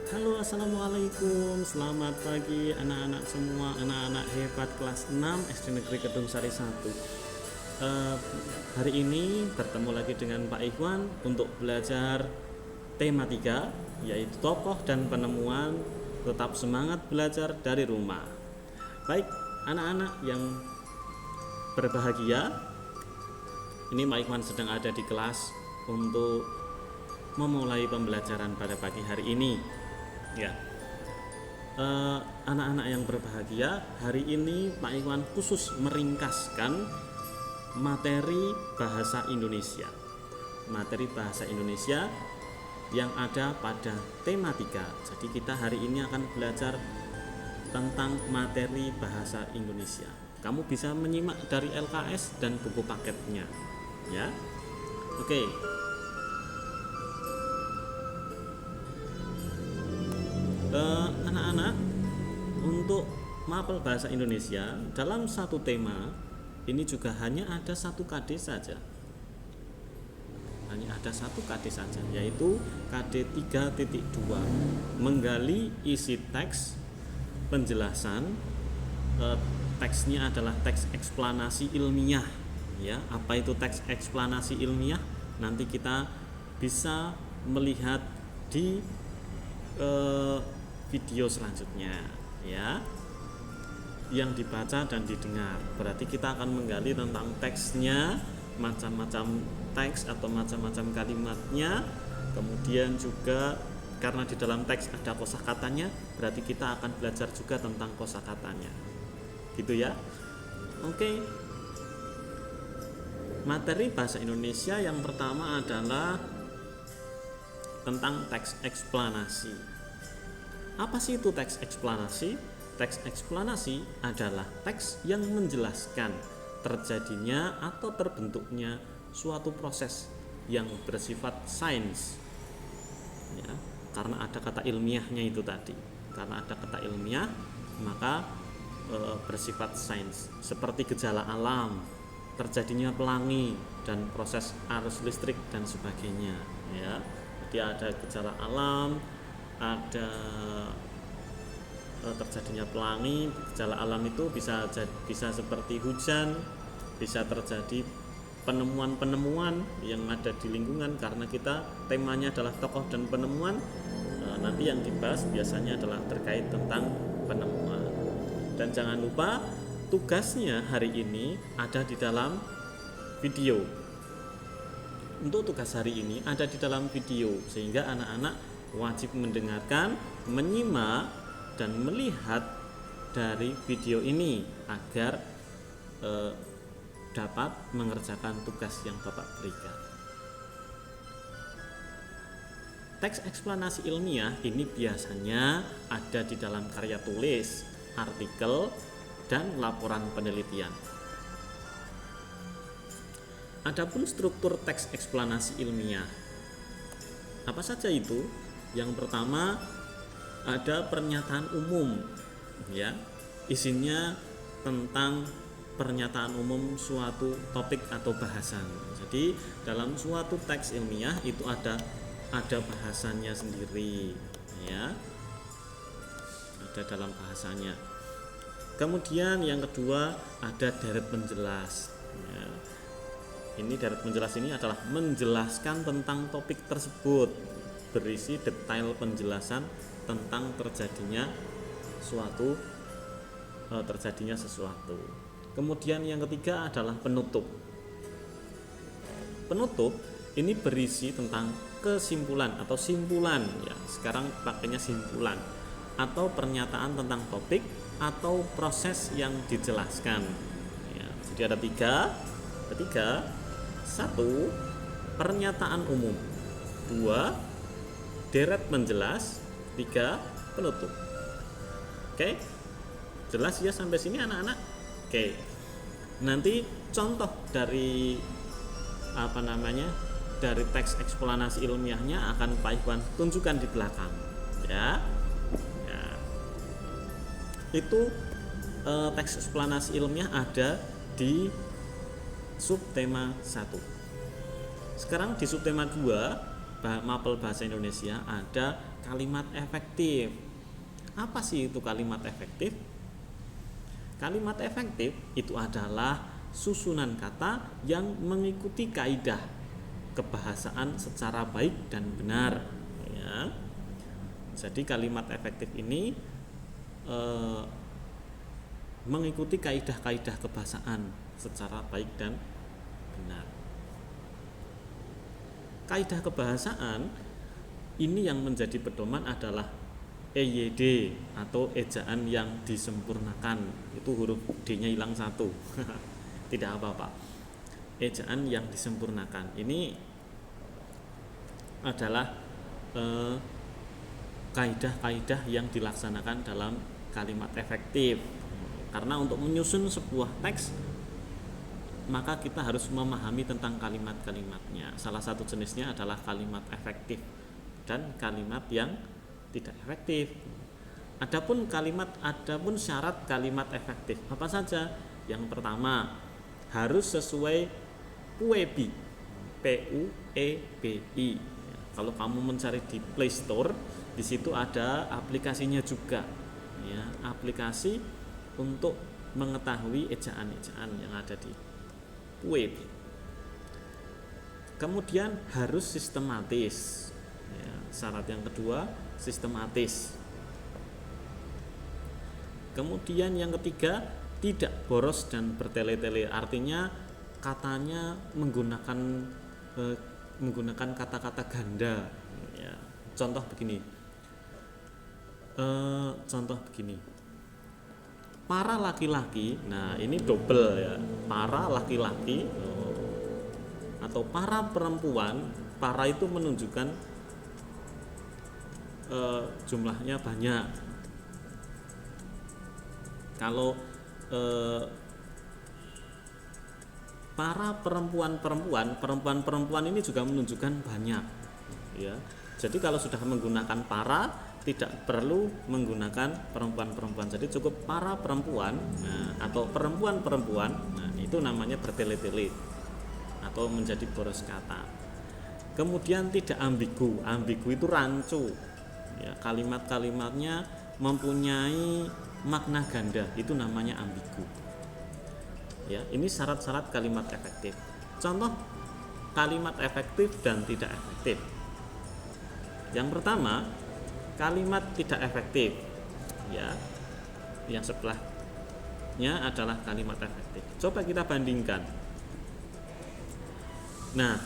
Halo, assalamualaikum. Selamat pagi anak-anak semua, anak-anak hebat kelas 6 SD Negeri Kedung Sari 1. Hari ini bertemu lagi dengan Pak Ikhwan untuk belajar tema 3, yaitu tokoh dan penemuan. Tetap semangat belajar dari rumah. Baik, anak-anak yang berbahagia, ini Pak Ikhwan sedang ada di kelas untuk memulai pembelajaran pada pagi hari ini. Ya, anak-anak yang berbahagia, hari ini Pak Ikhwan khusus meringkaskan materi bahasa Indonesia. Materi bahasa Indonesia yang ada pada tema 3. Jadi kita hari ini akan belajar tentang materi bahasa Indonesia. Kamu bisa menyimak dari LKS dan buku paketnya. Ya. Oke. Anak-anak, untuk mapel bahasa Indonesia dalam satu tema ini juga hanya ada satu KD saja. Hanya ada satu KD saja, yaitu KD 3.2, menggali isi teks penjelasan. Teksnya adalah teks eksplanasi ilmiah. Ya, apa itu teks eksplanasi ilmiah? Nanti kita bisa melihat di video selanjutnya, ya, yang dibaca dan didengar. Berarti kita akan menggali tentang teksnya, macam-macam teks atau macam-macam kalimatnya. Kemudian juga karena di dalam teks ada kosakatanya, berarti kita akan belajar juga tentang kosakatanya. Gitu ya. Oke. Materi bahasa Indonesia yang pertama adalah tentang teks eksplanasi. Apa sih itu teks eksplanasi? Teks eksplanasi adalah teks yang menjelaskan terjadinya atau terbentuknya suatu proses yang bersifat sains. Ya, karena ada kata ilmiahnya itu tadi. Karena ada kata ilmiah, maka bersifat sains. Seperti gejala alam, terjadinya pelangi dan proses arus listrik dan sebagainya. Ya, jadi ada gejala alam, ada terjadinya pelangi. Gejala alam itu bisa seperti hujan, bisa terjadi penemuan-penemuan yang ada di lingkungan. Karena kita temanya adalah tokoh dan penemuan, nanti yang dibahas biasanya adalah terkait tentang penemuan. Dan jangan lupa tugasnya hari ini ada di dalam video. Untuk tugas hari ini ada di dalam video, sehingga anak-anak wajib mendengarkan, menyimak, dan melihat dari video ini agar dapat mengerjakan tugas yang Bapak berikan. Teks eksplanasi ilmiah ini biasanya ada di dalam karya tulis, artikel, dan laporan penelitian. Adapun struktur teks eksplanasi ilmiah, apa saja itu? Yang pertama ada pernyataan umum, ya, isinya tentang pernyataan umum suatu topik atau bahasan. Jadi dalam suatu teks ilmiah itu ada bahasannya sendiri, ya, ada dalam bahasanya. Kemudian yang kedua ada deret penjelas. Ya. Ini deret penjelas ini adalah menjelaskan tentang topik tersebut, berisi detail penjelasan tentang terjadinya sesuatu. Kemudian yang ketiga adalah penutup. Penutup ini berisi tentang kesimpulan atau simpulan, ya. Sekarang pakainya simpulan atau pernyataan tentang topik atau proses yang dijelaskan. Ya, jadi ada tiga. 1. Pernyataan umum. 2. Deret menjelas. 3. Penutup. Oke, jelas ya sampai sini anak-anak? Oke, nanti contoh dari dari teks eksplanasi ilmiahnya akan Pak Ikhwan tunjukkan di belakang, ya. Itu teks eksplanasi ilmiah ada di subtema 1. Sekarang di subtema 2 mapel bahasa Indonesia ada kalimat efektif. Apa sih itu kalimat efektif? Kalimat efektif itu adalah susunan kata yang mengikuti kaidah kebahasaan secara baik dan benar, ya. Jadi kalimat efektif ini mengikuti kaidah-kaidah kebahasaan secara baik dan benar. Kaidah kebahasaan ini yang menjadi pedoman adalah EYD atau ejaan yang disempurnakan. Itu huruf D-nya hilang satu. Tidak apa-apa. Ejaan yang disempurnakan ini adalah kaidah-kaidah yang dilaksanakan dalam kalimat efektif. Karena untuk menyusun sebuah teks maka kita harus memahami tentang kalimat-kalimatnya. Salah satu jenisnya adalah kalimat efektif dan kalimat yang tidak efektif. Adapun syarat kalimat efektif apa saja? Yang pertama, harus sesuai PUEBI. PUEBI. Kalau kamu mencari di Play Store, di situ ada aplikasinya juga. Ya, aplikasi untuk mengetahui ejaan-ejaan yang ada di PUEBI. Kemudian harus sistematis. Ya, syarat yang kedua sistematis. Kemudian yang ketiga tidak boros dan bertele-tele. Artinya katanya menggunakan kata-kata ganda. Ya, contoh begini. Para laki-laki, nah ini double ya, para laki-laki atau para perempuan. Para itu menunjukkan jumlahnya banyak. Kalau para perempuan ini juga menunjukkan banyak, ya. Jadi kalau sudah menggunakan para, tidak perlu menggunakan perempuan-perempuan. Jadi cukup para perempuan, atau perempuan-perempuan. Nah, itu namanya bertele-tele atau menjadi boros kata. Kemudian tidak ambigu. Ambigu itu rancu. Ya, kalimat-kalimatnya mempunyai makna ganda. Itu namanya ambigu. Ya, ini syarat-syarat kalimat efektif. Contoh kalimat efektif dan tidak efektif. Yang pertama, kalimat tidak efektif, ya. Yang sebelahnya adalah kalimat efektif. Coba kita bandingkan. Nah,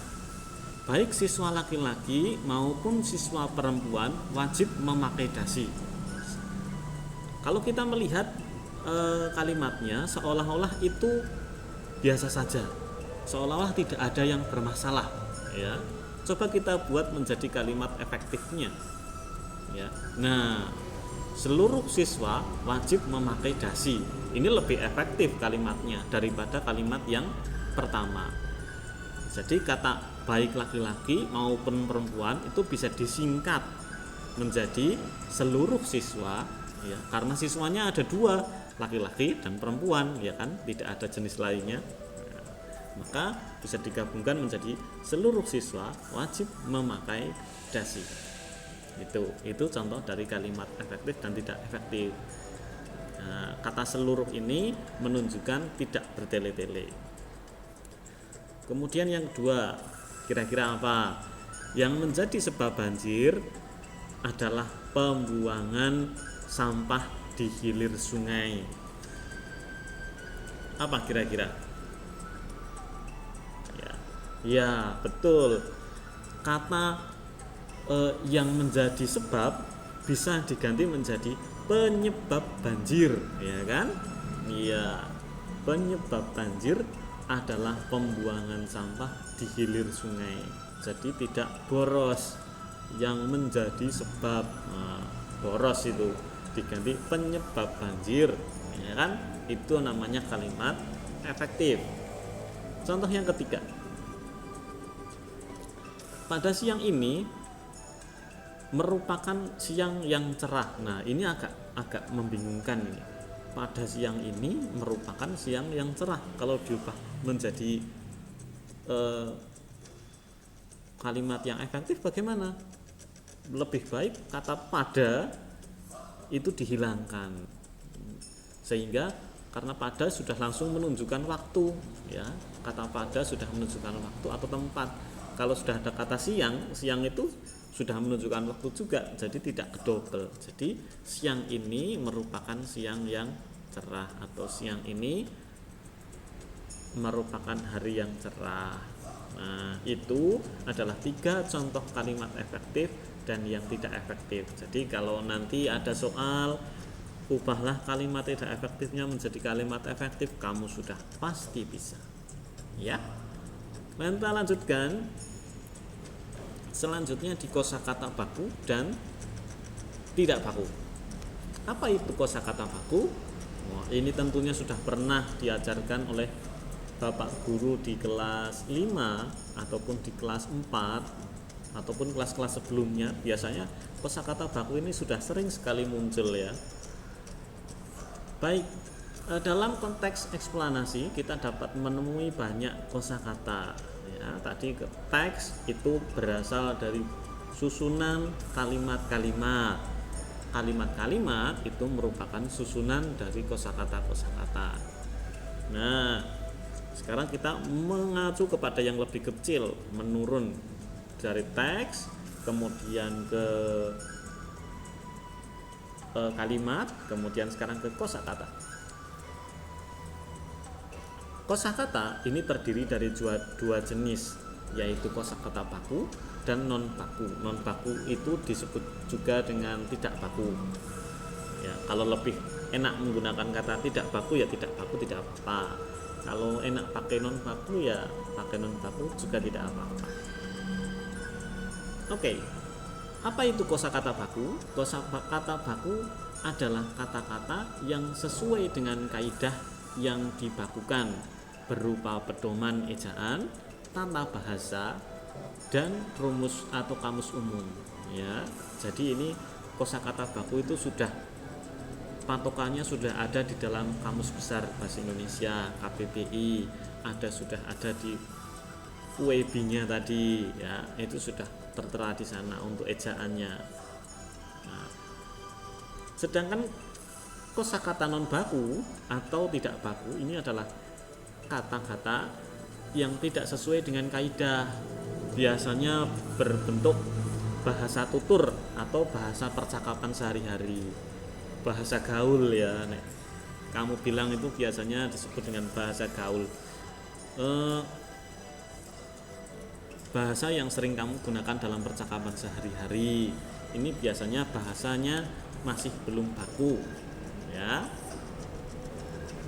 baik siswa laki-laki maupun siswa perempuan wajib memakai dasi. Kalau kita melihat kalimatnya seolah-olah itu biasa saja, seolah-olah tidak ada yang bermasalah, ya. Coba kita buat menjadi kalimat efektifnya. Ya. Nah, seluruh siswa wajib memakai dasi. Ini lebih efektif kalimatnya daripada kalimat yang pertama. Jadi kata baik laki-laki maupun perempuan itu bisa disingkat menjadi seluruh siswa, ya, karena siswanya ada dua, laki-laki dan perempuan, ya kan, tidak ada jenis lainnya. Nah, maka bisa digabungkan menjadi seluruh siswa wajib memakai dasi. Itu contoh dari kalimat efektif dan tidak efektif. Nah, kata seluruh ini menunjukkan tidak bertele-tele. Kemudian yang kedua, kira-kira apa? Yang menjadi sebab banjir adalah pembuangan sampah di hilir sungai. Apa kira-kira? Ya, betul. Kata yang menjadi sebab bisa diganti menjadi penyebab banjir, ya kan? Iya, penyebab banjir adalah pembuangan sampah di hilir sungai. Jadi tidak boros yang menjadi sebab. Nah, boros itu diganti penyebab banjir, ya kan? Itu namanya kalimat efektif. Contoh yang ketiga. Pada siang ini merupakan siang yang cerah. Nah, ini agak membingungkan ini. Pada siang ini merupakan siang yang cerah. Kalau diubah menjadi kalimat yang efektif bagaimana? Lebih baik kata pada itu dihilangkan, sehingga karena pada sudah langsung menunjukkan waktu, ya, kata pada sudah menunjukkan waktu atau tempat. Kalau sudah ada kata siang, siang itu sudah menunjukkan waktu juga, jadi tidak kedobel. Jadi siang ini merupakan siang yang cerah, atau siang ini merupakan hari yang cerah. Nah, itu adalah 3 contoh kalimat efektif dan yang tidak efektif. Jadi kalau nanti ada soal ubahlah kalimat tidak efektifnya menjadi kalimat efektif, kamu sudah pasti bisa. Ya. Kita lanjutkan. Selanjutnya di kosakata baku dan tidak baku. Apa itu kosakata baku? Wah, ini tentunya sudah pernah diajarkan oleh Bapak guru di kelas 5 ataupun di kelas 4 ataupun kelas-kelas sebelumnya. Biasanya kosakata baku ini sudah sering sekali muncul, ya. Baik, dalam konteks eksplanasi kita dapat menemui banyak kosakata, ya. Tadi teks itu berasal dari susunan kalimat-kalimat. Kalimat-kalimat itu merupakan susunan dari kosakata-kosakata. Nah, sekarang kita mengacu kepada yang lebih kecil, menurun dari teks kemudian ke kalimat, kemudian sekarang ke kosakata. Kosakata ini terdiri dari dua jenis, yaitu kosakata baku dan non baku. Non baku itu disebut juga dengan tidak baku. Ya, kalau lebih enak menggunakan kata tidak baku ya tidak baku, tidak apa-apa. Kalau enak pakai non baku ya pakai non baku juga tidak apa-apa. Oke. Apa itu kosakata baku? Kosakata baku adalah kata-kata yang sesuai dengan kaidah yang dibakukan, berupa pedoman ejaan, tata bahasa, dan rumus atau kamus umum, ya. Jadi ini kosakata baku itu sudah patokannya sudah ada di dalam Kamus Besar Bahasa Indonesia KBBI, sudah ada di UEB-nya tadi, ya. Itu sudah tertera di sana untuk ejaannya. Nah, sedangkan kosakata non baku atau tidak baku ini adalah kata-kata yang tidak sesuai dengan kaidah, biasanya berbentuk bahasa tutur atau bahasa percakapan sehari-hari, bahasa gaul, ya. Nek kamu bilang itu biasanya disebut dengan bahasa gaul. Bahasa yang sering kamu gunakan dalam percakapan sehari-hari ini biasanya bahasanya masih belum baku, ya.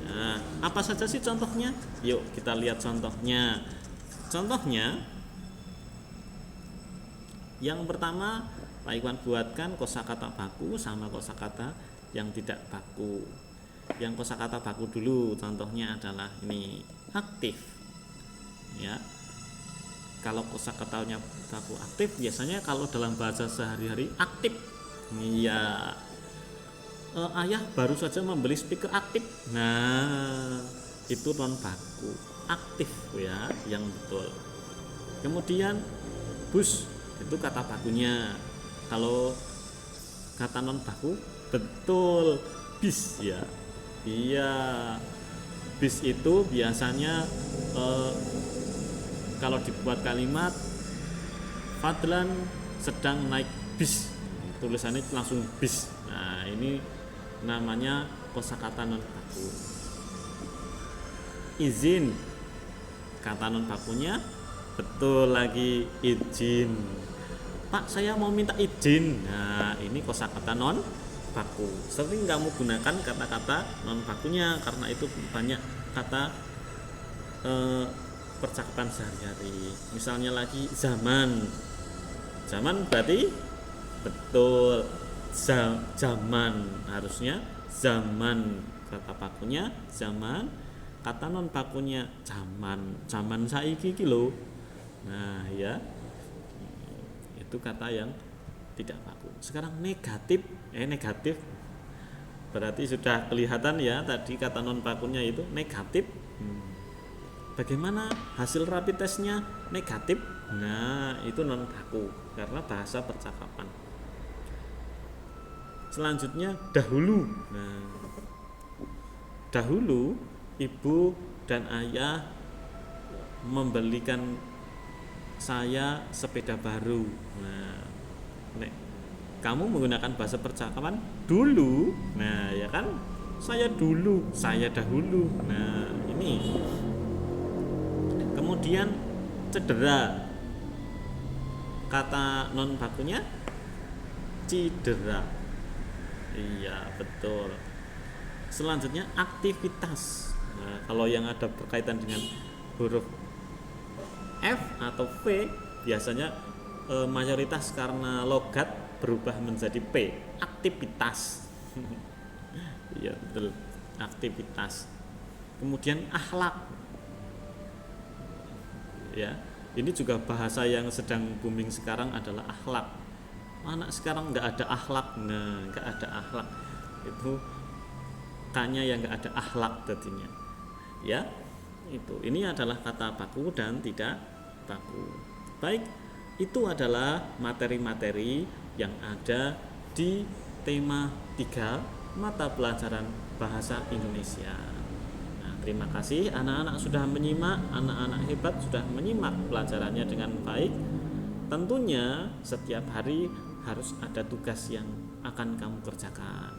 Nah, apa saja sih contohnya? Yuk kita lihat contohnya. Contohnya yang pertama, Pak Iwan buatkan kosakata baku sama kosakata yang tidak baku. Yang kosakata baku dulu, contohnya adalah ini aktif, ya. Kalau kosakatanya baku aktif, biasanya kalau dalam bahasa sehari-hari aktif, iya. Ayah baru saja membeli speaker aktif. Nah, itu non baku, aktif, ya, yang betul. Kemudian bus itu kata bakunya. Kalau kata non baku, betul, bis, ya. Iya, bis itu biasanya kalau dibuat kalimat Fadlan sedang naik bis, tulisannya langsung bis. Nah, ini namanya kosakata non baku. Izin, kata non bakunya betul lagi, izin. Pak, saya mau minta izin. Nah, ini kosakata non baku. Sering kamu gunakan kata-kata non bakunya karena itu banyak kata percakapan sehari-hari. Misalnya lagi zaman. Zaman berarti betul zaman, harusnya zaman, kata bakunya zaman, kata non bakunya zaman saiki iki lho. Nah, ya. Itu kata yang tidak baku. Sekarang negatif berarti sudah kelihatan, ya, tadi kata non bakunya itu negatif. Bagaimana hasil rapid testnya? Negatif. Nah, itu non baku karena bahasa percakapan. Selanjutnya dahulu. Nah, dahulu ibu dan ayah membelikan saya sepeda baru. Nah, nek kamu menggunakan bahasa percakapan dulu, nah ya kan, saya dulu, saya dahulu. Nah, ini. Kemudian cedera, kata non bakunya cidera. Iya, betul. Selanjutnya aktivitas. Nah, kalau yang ada berkaitan dengan huruf F atau V biasanya mayoritas karena logat berubah menjadi P, aktivitas. Iya, betul, aktivitas. Kemudian akhlak. Ya, ini juga bahasa yang sedang booming sekarang adalah akhlak. Anak sekarang nggak ada akhlak, nah nggak ada akhlak itu kayaknya yang nggak ada akhlak tadinya. Ya, itu. Ini adalah kata baku dan tidak baku. Baik, itu adalah materi-materi yang ada di tema 3 mata pelajaran bahasa Indonesia. Nah, terima kasih anak-anak sudah menyimak, anak-anak hebat sudah menyimak pelajarannya dengan baik. Tentunya setiap hari harus ada tugas yang akan kamu kerjakan.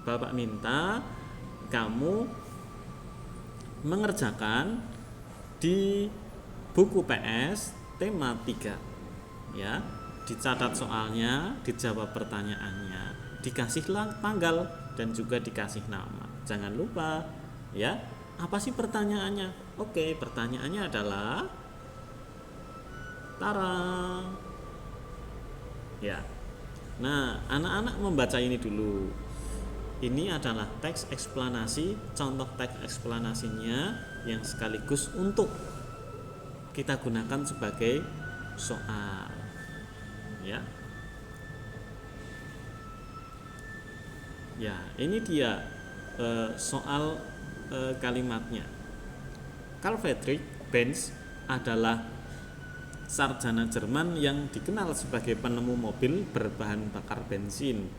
Bapak minta kamu mengerjakan di buku PS tema 3 ya, dicatat soalnya, dijawab pertanyaannya, dikasih tanggal dan juga dikasih nama. Jangan lupa ya, apa sih pertanyaannya? Oke, pertanyaannya adalah tara ya. Nah, anak-anak membaca ini dulu. Ini adalah teks eksplanasi, contoh teks eksplanasinya yang sekaligus untuk kita gunakan sebagai soal. Ya. Ya, ini dia soal kalimatnya. Carl Friedrich Benz adalah sarjana Jerman yang dikenal sebagai penemu mobil berbahan bakar bensin.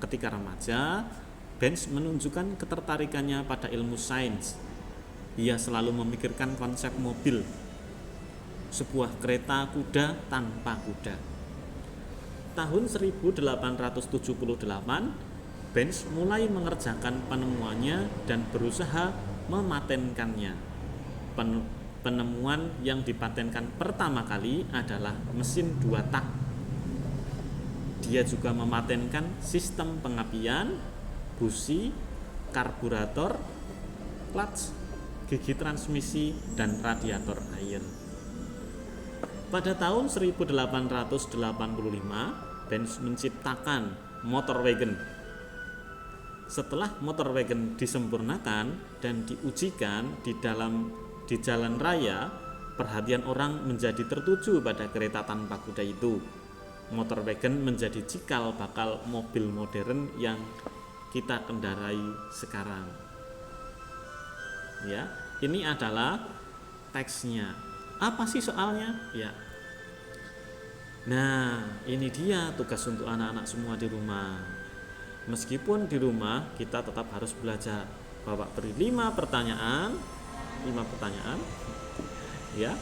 Ketika remaja, Benz menunjukkan ketertarikannya pada ilmu sains. Ia selalu memikirkan konsep mobil, sebuah kereta kuda tanpa kuda. Tahun 1878, Benz mulai mengerjakan penemuannya dan berusaha mematenkannya. Penemuan yang dipatenkan pertama kali adalah mesin 2 tak. Dia juga mematenkan sistem pengapian, busi, karburator, clutch, gigi transmisi, dan radiator air. Pada tahun 1885, Benz menciptakan motor wagon. Setelah motor wagon disempurnakan dan diujikan di jalan raya, perhatian orang menjadi tertuju pada kereta tanpa kuda itu. Motor wagon menjadi cikal bakal mobil modern yang kita kendarai sekarang. Ya, ini adalah teksnya. Apa sih soalnya? Ya. Nah, ini dia tugas untuk anak-anak semua di rumah. Meskipun di rumah kita tetap harus belajar. Bapak beri 5 pertanyaan ya,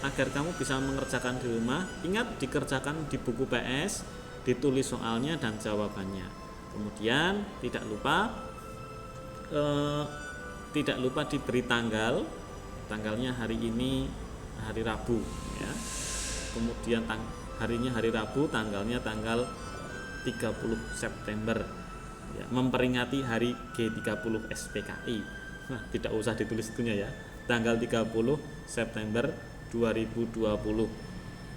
agar kamu bisa mengerjakan di rumah. Ingat, dikerjakan di buku PS, ditulis soalnya dan jawabannya. Kemudian tidak lupa diberi tanggalnya hari ini hari Rabu ya. Kemudian harinya hari Rabu, tanggalnya tanggal 30 September ya, memperingati hari G30 SPKI. Nah, tidak usah ditulis itunya ya. Tanggal 30 September 2020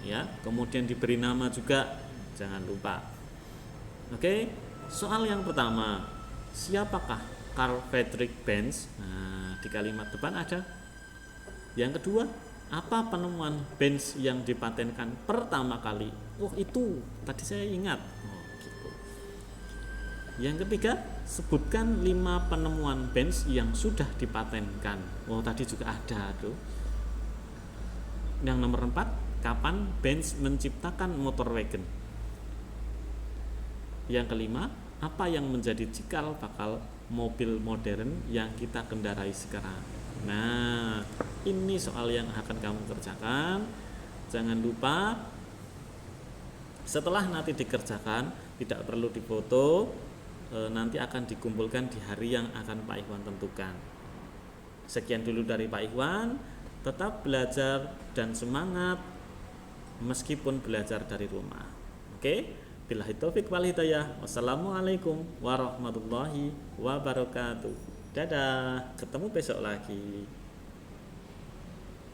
ya. Kemudian diberi nama juga, jangan lupa. Oke, soal yang pertama, siapakah Carl Friedrich Benz? Nah, di kalimat depan ada. Yang kedua, apa penemuan Benz yang dipatenkan pertama kali? Oh, itu tadi saya ingat. Oh, gitu. Yang ketiga, sebutkan 5 penemuan Benz yang sudah dipatenkan. Oh, tadi juga ada tuh. Yang nomor 4, kapan Benz menciptakan motor wagon? Yang kelima, apa yang menjadi cikal bakal mobil modern yang kita kendarai sekarang? Nah, ini soal yang akan kamu kerjakan. Jangan lupa setelah nanti dikerjakan, tidak perlu difoto, nanti akan dikumpulkan di hari yang akan Pak Ikhwan tentukan. Sekian dulu dari Pak Ikhwan. Tetap belajar dan semangat meskipun belajar dari rumah. Oke? Billahi taufik wal hidayah. Wassalamualaikum warahmatullahi wabarakatuh. Dadah, ketemu besok lagi.